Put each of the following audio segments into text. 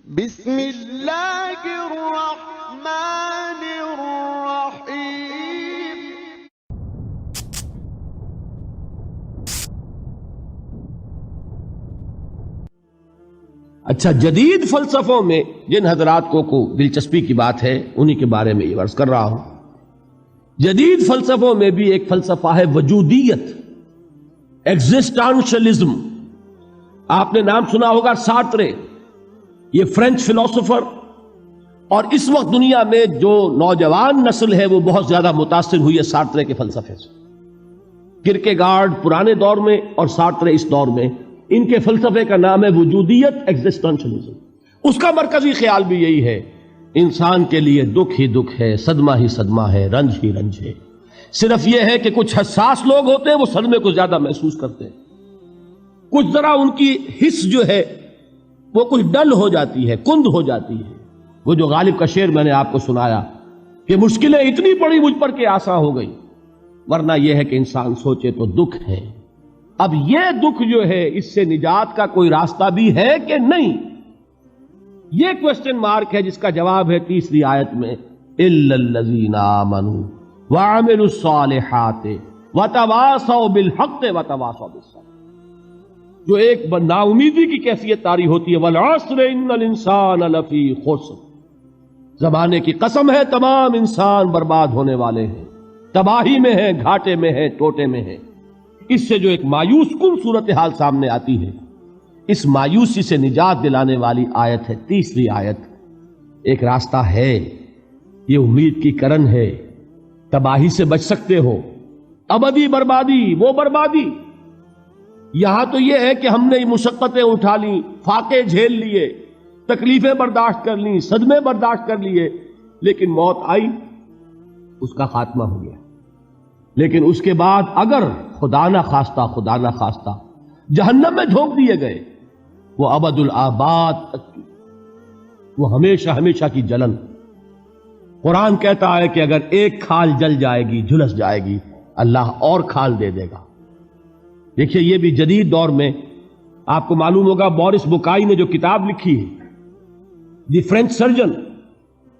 بسم اللہ الرحمن الرحیم۔ اچھا، جدید فلسفوں میں جن حضرات کو دلچسپی کی بات ہے انہی کے بارے میں یہ عرض کر رہا ہوں۔ جدید فلسفوں میں بھی ایک فلسفہ ہے وجودیت، ایگزسٹانشلزم۔ آپ نے نام سنا ہوگا سارترے، یہ فرینچ فلسفر، اور اس وقت دنیا میں جو نوجوان نسل ہے وہ بہت زیادہ متاثر ہوئی ہے سارترے کے فلسفے سے۔ کرکیگارڈ پرانے دور میں اور سارترے اس دور میں، ان کے فلسفے کا نام ہے وجودیت، ایگزسٹانشلزم۔ اس کا مرکزی خیال بھی یہی ہے، انسان کے لیے دکھ ہی دکھ ہے، صدمہ ہی صدمہ ہے، رنج ہی رنج ہے۔ صرف یہ ہے کہ کچھ حساس لوگ ہوتے ہیں وہ صدمے کو زیادہ محسوس کرتے ہیں، کچھ ذرا ان کی حس جو ہے وہ کچھ ڈل ہو جاتی ہے، کند ہو جاتی ہے۔ وہ جو غالب کا شعر میں نے آپ کو سنایا کہ مشکلیں اتنی پڑی مجھ پر کہ آساں ہو گئی، ورنہ یہ ہے کہ انسان سوچے تو دکھ ہے۔ اب یہ دکھ جو ہے اس سے نجات کا کوئی راستہ بھی ہے کہ نہیں، یہ کوسچن مارک ہے، جس کا جواب ہے تیسری آیت میں اِلَّا الَّذِينَ آمَنُوا وَعَمِلُوا الصَّالِحَاتِ وَتَوَاصَوْا بِالْحَقِّ وَتَوَاصَوْا بِالصَّبْرِ۔ جو ایک نا امیدی کی کیفیت طاری ہوتی ہے، وَالْعَصْرِ إِنَّ الْإِنسَانَ لَفِي خُسْرٍ، زمانے کی قسم ہے تمام انسان برباد ہونے والے ہیں، تباہی میں ہیں، گھاٹے میں ہیں، ٹوٹے میں ہیں۔ اس سے جو ایک مایوس کن صورتحال سامنے آتی ہے، اس مایوسی سے نجات دلانے والی آیت ہے تیسری آیت۔ ایک راستہ ہے، یہ امید کی کرن ہے، تباہی سے بچ سکتے ہو، ابدی بربادی وہ بربادی۔ یہاں تو یہ ہے کہ ہم نے مشقتیں اٹھا لیں، فاقے جھیل لیے، تکلیفیں برداشت کر لیں، صدمے برداشت کر لیے، لیکن موت آئی، اس کا خاتمہ ہو گیا۔ لیکن اس کے بعد اگر خدا نہ خواستہ جہنم میں جھونک دیے گئے، وہ ابد الآباد تک کی، وہ ہمیشہ ہمیشہ کی جلن۔ قرآن کہتا ہے کہ اگر ایک کھال جل جائے گی، جھلس جائے گی، اللہ اور کھال دے دے گا۔ دیکھیے، یہ بھی جدید دور میں آپ کو معلوم ہوگا، بورس بکائی نے جو کتاب لکھی ہے، دی فرینچ سرجن،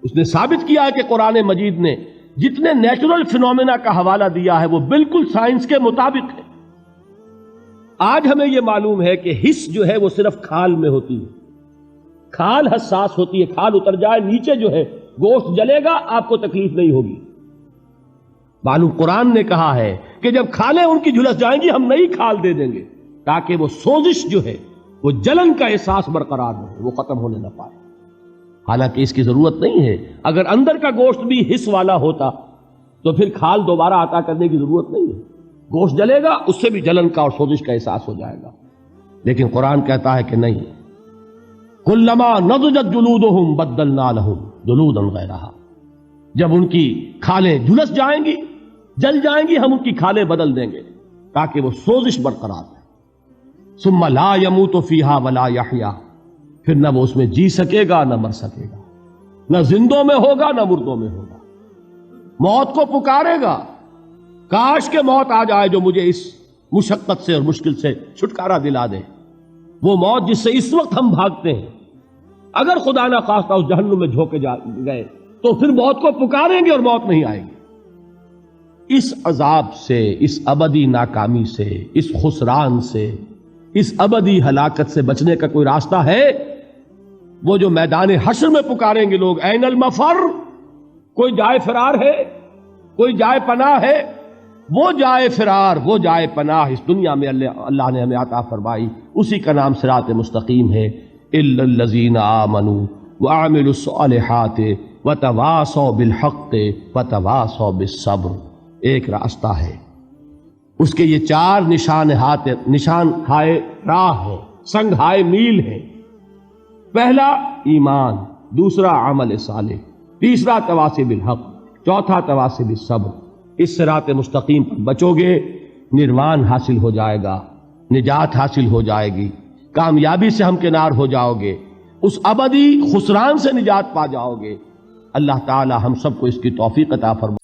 اس نے ثابت کیا ہے کہ قرآن مجید نے جتنے نیچرل فینومینا کا حوالہ دیا ہے وہ بالکل سائنس کے مطابق ہے۔ آج ہمیں یہ معلوم ہے کہ حس جو ہے وہ صرف کھال میں ہوتی ہے، کھال حساس ہوتی ہے، کھال اتر جائے نیچے جو ہے گوشت جلے گا، آپ کو تکلیف نہیں ہوگی۔ معلوم قرآن نے کہا ہے کہ جب کھالیں ان کی جھلس جائیں گی، ہم نئی کھال دے دیں گے تاکہ وہ سوزش جو ہے، وہ جلن کا احساس برقرار رہے، وہ ختم ہونے نہ پائے۔ حالانکہ اس کی ضرورت نہیں ہے، اگر اندر کا گوشت بھی حس والا ہوتا تو پھر کھال دوبارہ عطا کرنے کی ضرورت نہیں ہے، گوشت جلے گا، اس سے بھی جلن کا اور سوزش کا احساس ہو جائے گا۔ لیکن قرآن کہتا ہے کہ نہیں، کلما نضجت جلودہم بدلنا لہم جلودا غیرہا، جب ان کی کھالیں جھلس جائیں گی، جل جائیں گی، ہم ان کی کھالیں بدل دیں گے تاکہ وہ سوزش برقرار رہے۔ ثم لا يموت فیہا ولا یحیا، پھر نہ وہ اس میں جی سکے گا نہ مر سکے گا، نہ زندوں میں ہوگا نہ مردوں میں ہوگا۔ موت کو پکارے گا، کاش کہ موت آ جائے جو مجھے اس مشقت سے اور مشکل سے چھٹکارا دلا دے۔ وہ موت جس سے اس وقت ہم بھاگتے ہیں، اگر خدا نہ خواستہ اس جہنم میں جھونکے گئے تو پھر موت کو پکاریں گے اور موت نہیں آئے گی۔ اس عذاب سے، اس ابدی ناکامی سے، اس خسران سے، اس ابدی ہلاکت سے بچنے کا کوئی راستہ ہے؟ وہ جو میدان حشر میں پکاریں گے لوگ، این المفر، کوئی جائے فرار ہے، کوئی جائے پناہ ہے؟ وہ جائے فرار، وہ جائے پناہ اس دنیا میں اللہ نے ہمیں عطا فرمائی، اسی کا نام صراط مستقیم ہے۔ الا الذین آمنوا وعملوا الصالحات وتواصوا بالحق وتواصوا بالصبر، ایک راستہ ہے، اس کے یہ چار نشان ہائے راہ ہے، سنگ ہائے میل ہے۔ پہلا ایمان، دوسرا عمل صالح، تیسرا تواصی بالحق، چوتھا تواصی بالصبر۔ اس صراط مستقیم پر بچو گے، نروان حاصل ہو جائے گا، نجات حاصل ہو جائے گی، کامیابی سے ہمکنار ہو جاؤ گے، اس ابدی خسران سے نجات پا جاؤ گے۔ اللہ تعالی ہم سب کو اس کی توفیق عطا فرمائے۔